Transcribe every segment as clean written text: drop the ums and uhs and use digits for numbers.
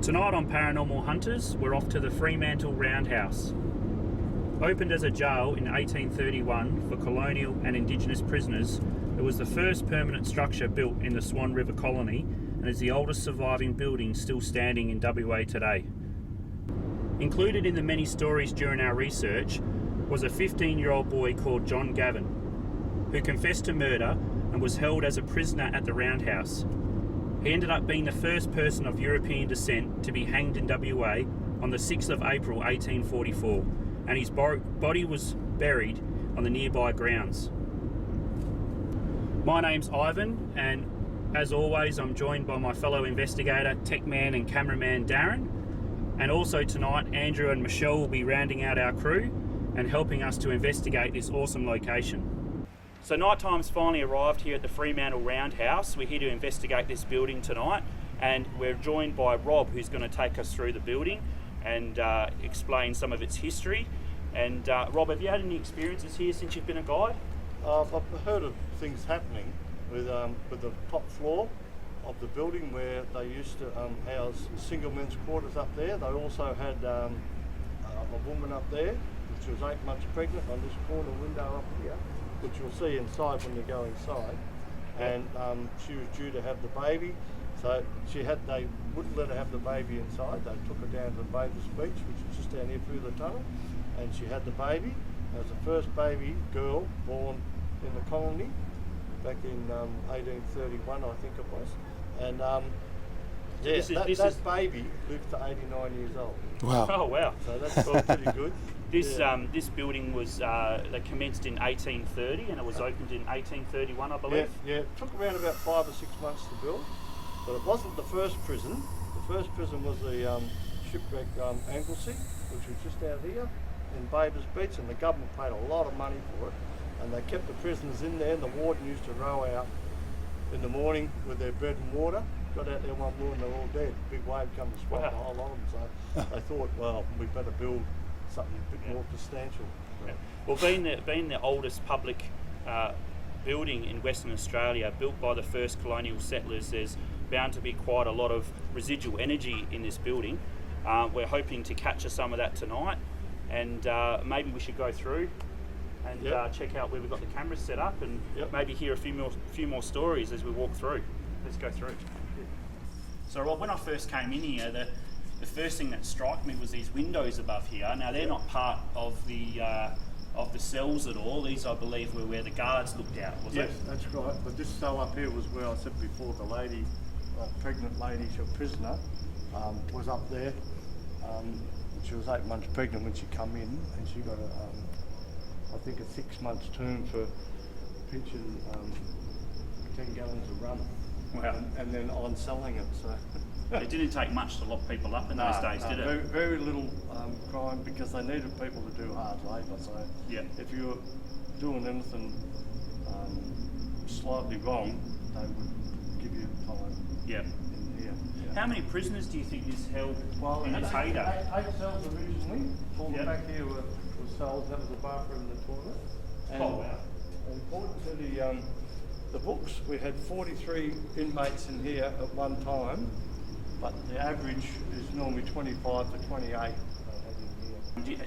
Tonight on Paranormal Hunters, we're off to the Fremantle Roundhouse. Opened as a jail in 1831 for colonial and Indigenous prisoners, it was the first permanent structure built in the Swan River colony and is the oldest surviving building still standing in WA today. Included in the many stories during our research was a 15-year-old boy called John Gavin, who confessed to murder and was held as a prisoner at the Roundhouse. He ended up being the first person of European descent to be hanged in WA on the 6th of April 1844, and his body was buried on the nearby grounds. My name's Ivan, and as always I'm joined by my fellow investigator, tech man and cameraman Darren, and also tonight Andrew and Michelle will be rounding out our crew and helping us to investigate this awesome location. So nighttime's finally arrived here at the Fremantle Roundhouse. We're here to investigate this building tonight, and we're joined by Rob, who's going to take us through the building and explain some of its history. And Rob, have you had any experiences here since you've been a guide? I've heard of things happening with the top floor of the building where they used to house single men's quarters up there. They also had a woman up there, which was 8 months pregnant, on this corner window up here, which you'll see inside when you go inside. And she was due to have the baby, so they wouldn't let her have the baby inside. They took her down to the Bathers Beach, which is just down here through the tunnel, and she had the baby. It was the first baby girl born in the colony back in 1831, I think it was. And that baby lived to 89 years old. Wow. Oh wow. So that's pretty good. This building was they commenced in 1830 and it was opened in 1831, I believe. Yeah. It took around about 5 or 6 months to build, but it wasn't the first prison. The first prison was the shipwreck Anglesey, which was just out here in Bathers Beach, and the government paid a lot of money for it, and they kept the prisoners in there. And the warden used to row out in the morning with their bread and water. Got out there one morning, they were all dead. Big wave come to swallow the whole lot of them. So they thought, well, we better build something a bit more substantial. Yeah. Well, being the oldest public building in Western Australia, built by the first colonial settlers, there's bound to be quite a lot of residual energy in this building. We're hoping to capture some of that tonight, and maybe we should go through and check out where we've got the cameras set up, and maybe hear a few more stories as we walk through. Let's go through. So Rob, when I first came in here, the first thing that struck me was these windows above here. Now they're not part of the cells at all. These, I believe, were where the guards looked out, was it? Yes, that's right. But this cell up here was where I said before the lady, pregnant lady, she was a prisoner, was up there. She was 8 months pregnant when she come in, and she got I think a 6 months term for pinching 10 gallons of rum. Wow. And then on selling it. So it didn't take much to lock people up in those days, did it? Very, very little crime, because they needed people to do hard labour. So if you were doing anything slightly wrong, they would give you time. Yeah. In here. Yeah. How many prisoners do you think this held in its eight heyday? cells originally. All the back here were cells. That was the bathroom and the toilet. And wow. Important to the books, we had 43 inmates in here at one time, but the average is normally 25 to 28.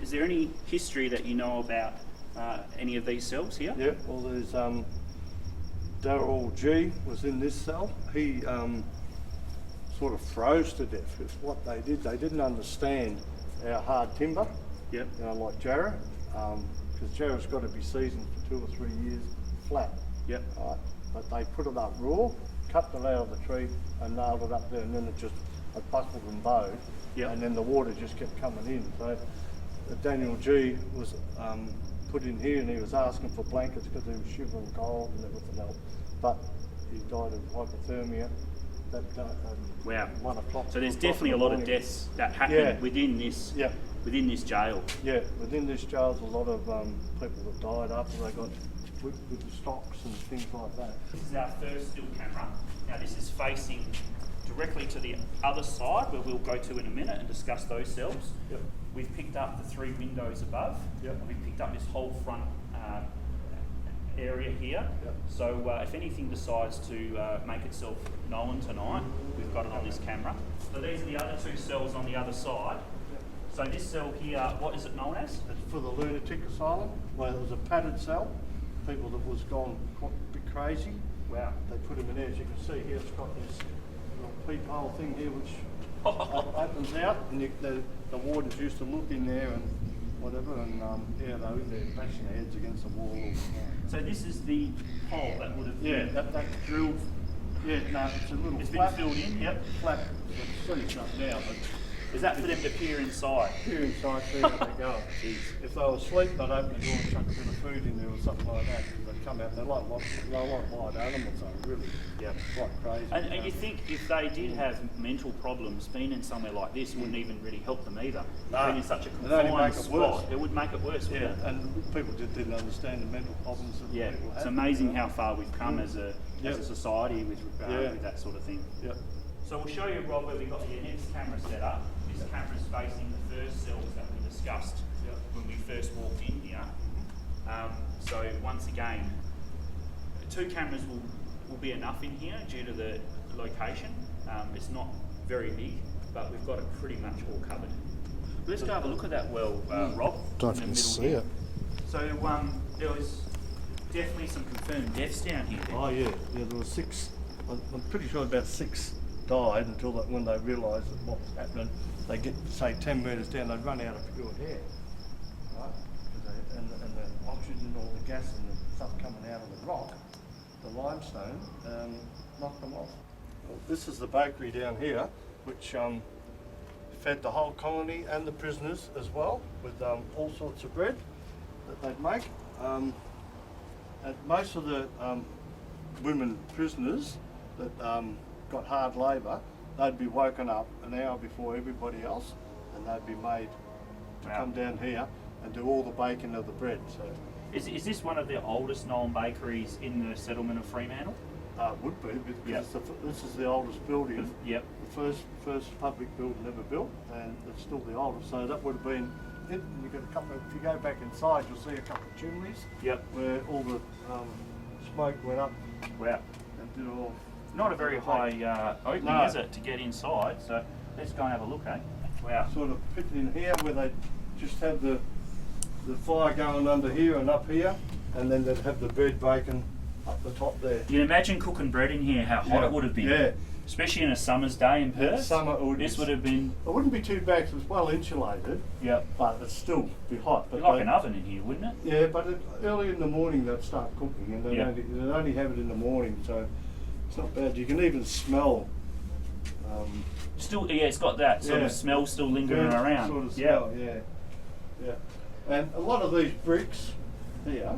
Is there any history that you know about any of these cells here? Yeah, well there's Darren G was in this cell. He sort of froze to death. It's what they did. They didn't understand our hard timber, like Jarrah, because Jarrah's got to be seasoned for 2 or 3 years flat. Yep. But they put it up raw, cut it out of the tree and nailed it up there, and then it just buckled and bowed, and then the water just kept coming in. So Daniel G was put in here, and he was asking for blankets because he was shivering cold and everything else, but he died of hypothermia. Wow. 1 o'clock. So there's definitely a lot of deaths that happened within this jail. Yeah, within this jail there's a lot of people that died after they got with the stocks and things like that. This is our first still camera. Now this is facing directly to the other side, where we'll go to in a minute and discuss those cells. Yep. We've picked up the 3 windows above. Yep. And we've picked up this whole front area here. Yep. So if anything decides to make itself known tonight, we've got it on this camera. So these are the other two cells on the other side. So this cell here, what is it known as? It's for the lunatic asylum, where there was a padded cell. People that was gone quite a bit crazy. Wow. They put them in there. As you can see here, it's got this little peephole thing here which opens out, and the wardens used to look in there and whatever, and yeah, they were in there bashing their heads against the wall. So this is the hole that would have been... Yeah, that drilled. Yeah, no, it's a little It's flap. been filled in, yep. Flap. It's up now, but Is that for them to peer inside? here inside, see where they go. Jeez. If they were asleep, they'd open the door and chuck a bit of food in there or something like that. They'd come out. They're like wild animals, though, really. Yeah. Quite crazy. And you think if they did have mental problems, being in somewhere like this wouldn't even really help them either. No. Being in such a It'd only confined make it worse. spot, it would make it worse, wouldn't Yeah, it? and people didn't understand the mental problems that Yeah, people had. it's amazing how far we've come as a Yep. society with that sort of thing. Yep. So we'll show you, Rob, where we've got the next camera set up. This camera is facing the first cells that we discussed when we first walked in here. So once again, 2 cameras will be enough in here due to the location. It's not very big, but we've got it pretty much all covered. Let's go have a look at that well, Rob. Don't in the even middle see here. it. So there was definitely some confirmed deaths down here. Then. Oh yeah, there were 6. I'm pretty sure about 6 died until when they realised that what was happening. They get, say, 10 metres down, they'd run out of pure air, right? And the oxygen or the gas and the stuff coming out of the rock, the limestone, knocked them off. Well, this is the bakery down here, which fed the whole colony and the prisoners as well, with all sorts of bread that they'd make. And most of the women prisoners that got hard labour, they'd be woken up an hour before everybody else, and they'd be made to come down here and do all the baking of the bread. So Is this one of the oldest known bakeries in the settlement of Fremantle? would be, because this is the oldest building. Yep. The first public building ever built, and it's still the oldest. So that would have been it. And you got a couple. If you go back inside, you'll see a couple of chimneys. Yep. Where all the smoke went up Wow. and did all. Not a very high opening, No. is it, to get inside? So let's go and have a look, eh? Wow. Sort of pit in here where they just have the fire going under here and up here, and then they'd have the bread baking up the top there. You can imagine cooking bread in here, how hot it would have been. Yeah. Especially in a summer's day in Perth. Summer, This would have been... It wouldn't be too bad 'cause it's well insulated, Yep. but it'd still be hot. But Like an oven in here, wouldn't it? Yeah, but early in the morning they'd start cooking, and Yeah. they'd only have it in the morning, so it's not bad. You can even smell. Still, yeah, it's got that sort Yeah. of smell still lingering Yeah, around. Sort of yeah. smell, yeah. And a lot of these bricks here,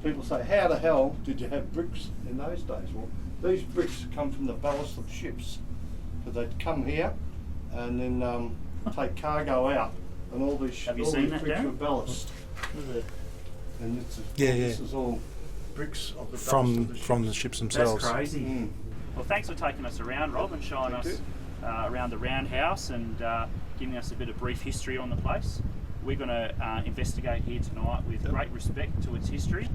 people say, how the hell did you have bricks in those days? Well, these bricks come from the ballast of ships. So they'd come here and then take cargo out, and all these Have you all seen these that, bricks Darren? were ballast. And this is all bricks of the ballast of the From the ships. ships themselves. That's crazy. Mm. Well, thanks for taking us around, Rob, and showing Thank us around the Roundhouse and giving us a bit of brief history on the place. We're going to investigate here tonight with great respect to its history,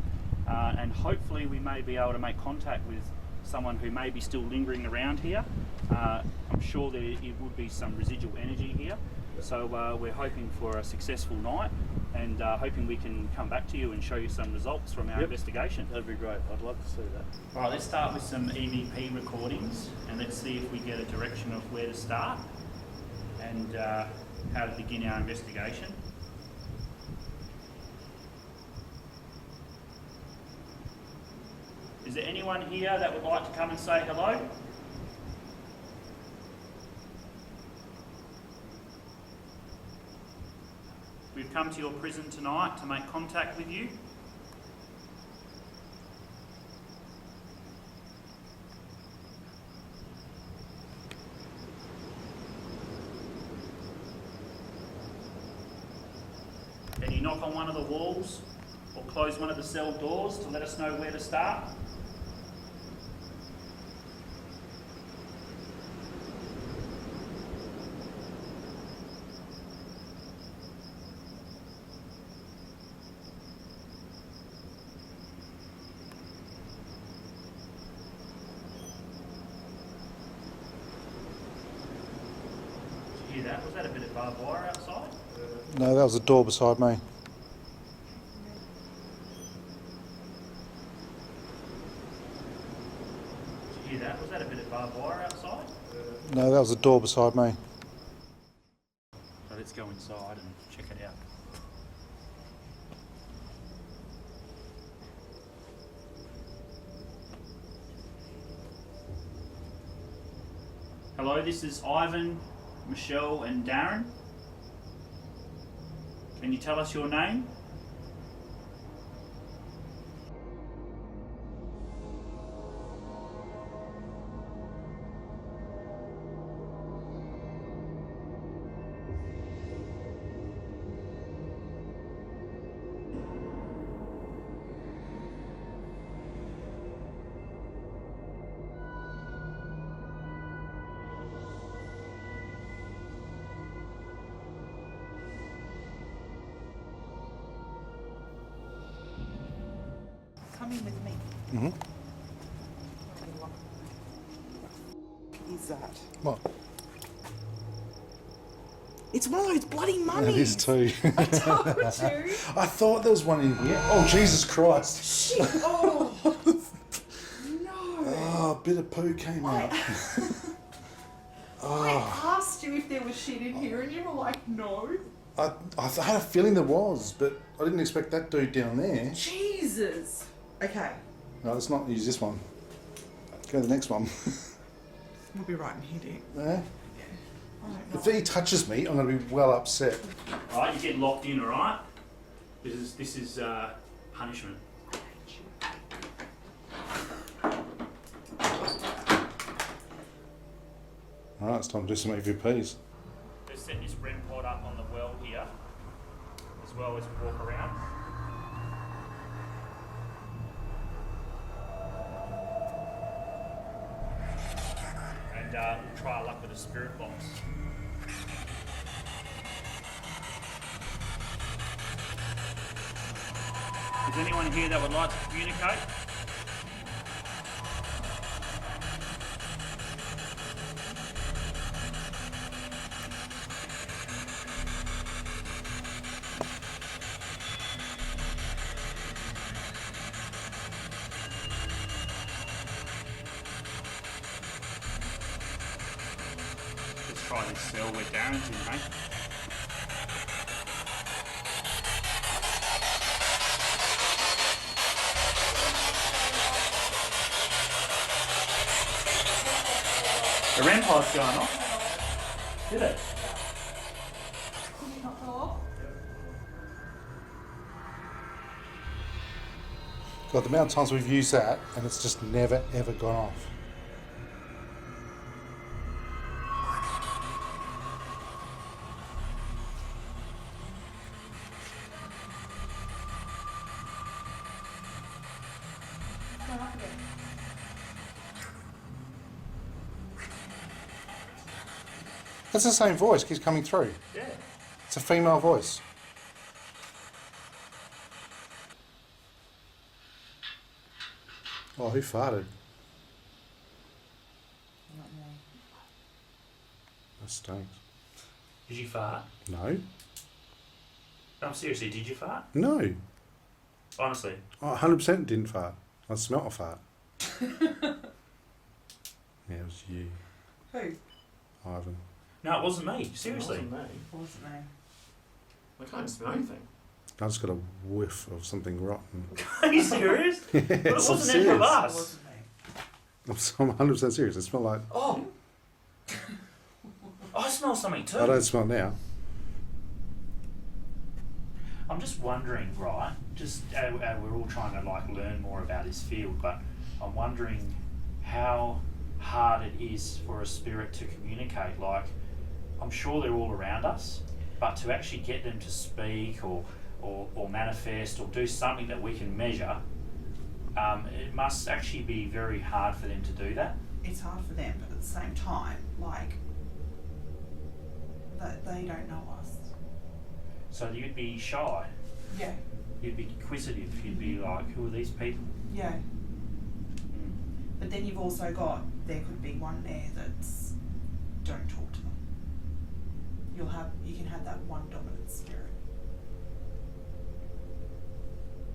and hopefully we may be able to make contact with someone who may be still lingering around here. I'm sure there would be some residual energy here, so we're hoping for a successful night, and hoping we can come back to you and show you some results from our investigation. That'd be great. I'd love to see that. All right, let's start with some EVP recordings, and let's see if we get a direction of where to start and how to begin our investigation. Is there anyone here that would like to come and say hello? We've come to your prison tonight to make contact with you. Can you knock on one of the walls or close one of the cell doors to let us know where to start? that a bit of barbed wire outside? No, that was the door beside me. Did you hear that? Was that a bit of barbed wire outside? No, that was the door beside me. So let's go inside and check it out. Hello, this is Ivan, Michelle and Darren. Can you tell us your name? Come in with me. Mm-hmm. What is that? What? It's one of those bloody It mummies. is too. I told you. I thought there was one in here. Oh, Jesus Christ. Shit. Oh. No. Oh, a bit of poo came out. I asked you if there was shit in here and you were like, no. I had a feeling there was, but I didn't expect that dude down there. Jesus. Okay. No, let's not use this one. Go to the next one. We'll be right in here, dear. Yeah. I don't If know. he touches me, I'm going to be well upset. Alright, you get locked in, alright? This is punishment. Alright, it's time to do some EVPs. We're setting this REM pod up on the well here, as well as we walk around. And we'll try our luck with a spirit box. Is anyone here that would like to communicate? Let's try this cell where Darren's in, mate. The REM pod's going off. Did it? God, the amount of times we've used that and it's just never ever gone off. That's the same voice, keeps coming through. Yeah. It's a female voice. Oh, who farted? Not me. That stinks. Did you fart? No. No, seriously, did you fart? No. Honestly. I 100% didn't fart. I smelt a fart. Yeah, it was you, Who? Ivan. No, it wasn't me. Seriously. It wasn't me. Wasn't me. I can't smell anything. I just got a whiff of something rotten. Are you serious? But it I'm wasn't any of serious. It us. wasn't me. I'm 100% serious. It smelled like... Oh. I smell something too. I don't smell now. I'm just wondering, right? Just we're all trying to like learn more about this field, but I'm wondering how hard it is for a spirit to communicate. Like, I'm sure they're all around us, but to actually get them to speak or manifest or do something that we can measure, it must actually be very hard for them to do that. It's hard for them, but at the same time, like, they don't know us. So you'd be shy. Yeah. You'd be inquisitive. You'd be like, who are these people? Yeah. But then you've also got, there could be one there that's, don't talk to them. you can have that one dominant spirit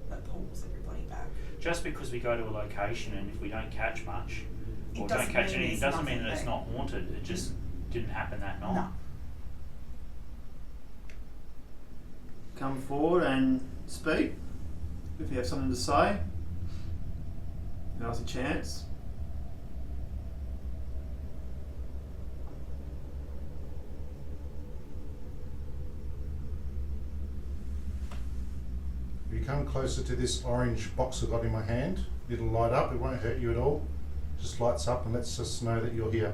that pulls everybody back. Just because we go to a location and if we don't catch much or don't doesn't catch mean anything, there's doesn't mean that it's nothing not haunted. It just didn't happen that night. No. Come forward and speak if you have something to say. Now's a chance. If you come closer to this orange box I've got in my hand, it'll light up, it won't hurt you at all. Just lights up and lets us know that you're here.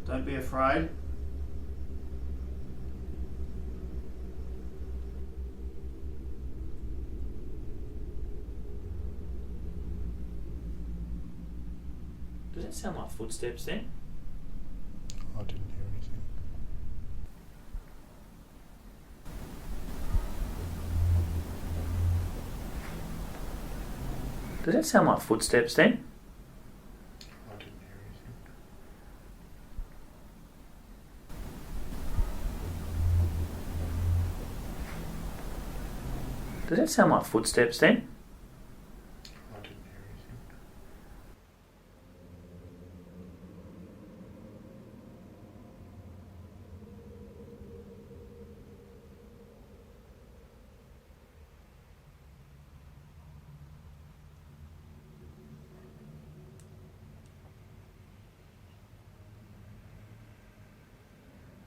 Don't be afraid. Does that sound like footsteps then? I didn't hear anything. Does that sound like footsteps then? I didn't hear anything. Does that sound like footsteps then? I didn't hear anything.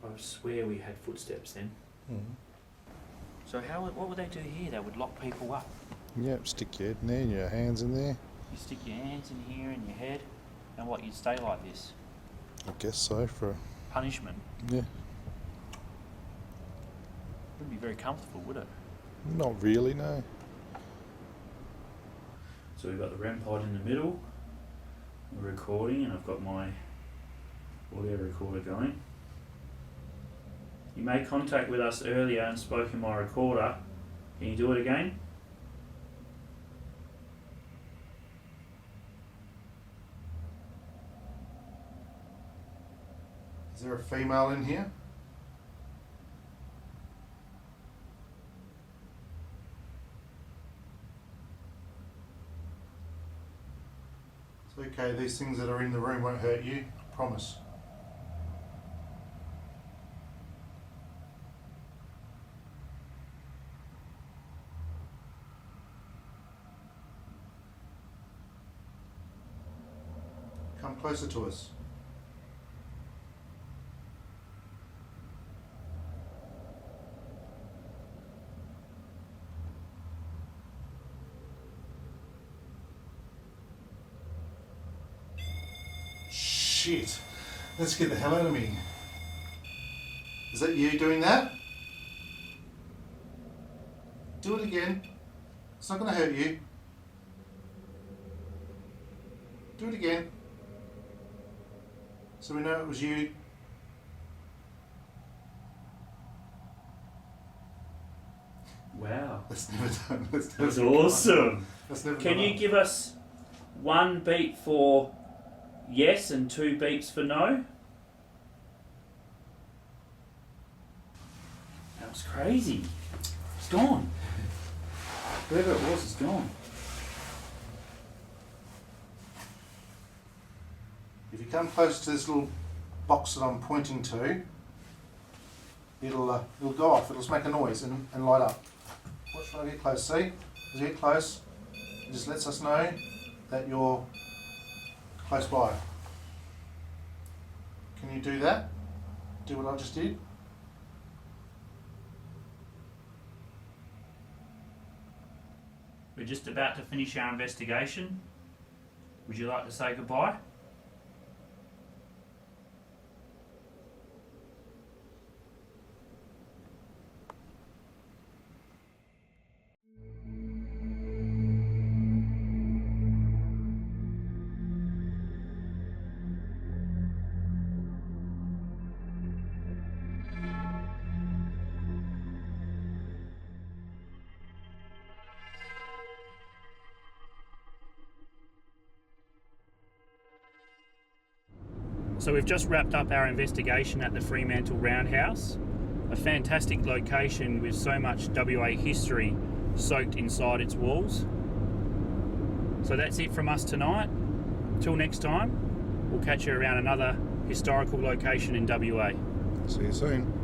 I swear we had footsteps then. Mm-hmm. So what would they do here? They would lock people up. Yep, stick your head in there and your hands in there. You stick your hands in here and your head, and what, you'd stay like this? I guess so, for Punishment. yeah. Wouldn't be very comfortable, would it? Not really, no. So we've got the REM pod in the middle, we're recording, and I've got my audio recorder going. You made contact with us earlier and spoke in my recorder. Can you do it again? Is there a female in here? It's okay, these things that are in the room won't hurt you, I promise. Come closer to us. Shit. Let's get the hell out of me. Is that you doing that? Do it again. It's not going to hurt you. Do it again. So we know it was you. Wow. That's never done. That was awesome. That's never Can done. you give us one beep for yes and two beeps for no? That was crazy. It's gone. Whoever it was is gone. If you come close to this little box that I'm pointing to, it'll go off. It'll make a noise and light up. Watch when I get close. See? As you get close, it just lets us know that you're close by. Can you do that? Do what I just did? We're just about to finish our investigation. Would you like to say goodbye? So we've just wrapped up our investigation at the Fremantle Roundhouse, a fantastic location with so much WA history soaked inside its walls. So that's it from us tonight. Till next time, we'll catch you around another historical location in WA. See you soon.